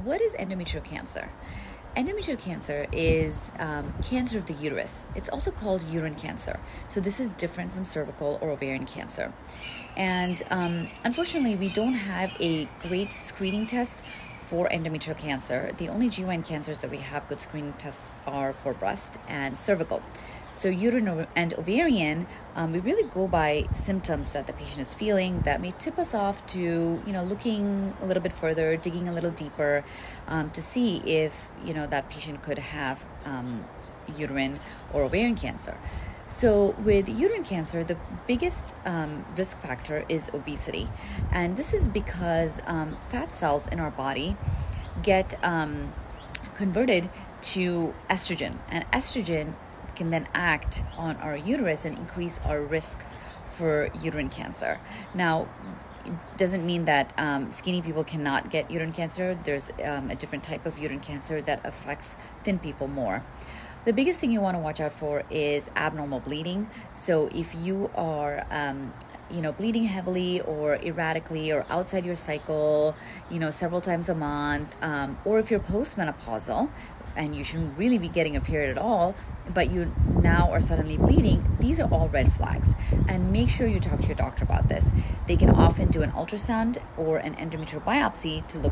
What is endometrial cancer? Endometrial cancer is cancer of the uterus. It's also called uterine cancer. So this is different from cervical or ovarian cancer. And unfortunately, we don't have a great screening test for endometrial cancer. The only GYN cancers that we have good screening tests are for breast and cervical. So uterine and ovarian, we really go by symptoms that the patient is feeling that may tip us off to, looking a little bit further, digging a little deeper to see if, that patient could have uterine or ovarian cancer. So with uterine cancer, the biggest risk factor is obesity. And this is because fat cells in our body get converted to estrogen. And estrogen can then act on our uterus and increase our risk for uterine cancer. Now, it doesn't mean that skinny people cannot get uterine cancer. There's a different type of uterine cancer that affects thin people more. The biggest thing you want to watch out for is abnormal bleeding. So if you are bleeding heavily or erratically or outside your cycle, several times a month, or if you're postmenopausal and you shouldn't really be getting a period at all, but you now are suddenly bleeding, these are all red flags. And make sure you talk to your doctor about this. They can often do an ultrasound or an endometrial biopsy to look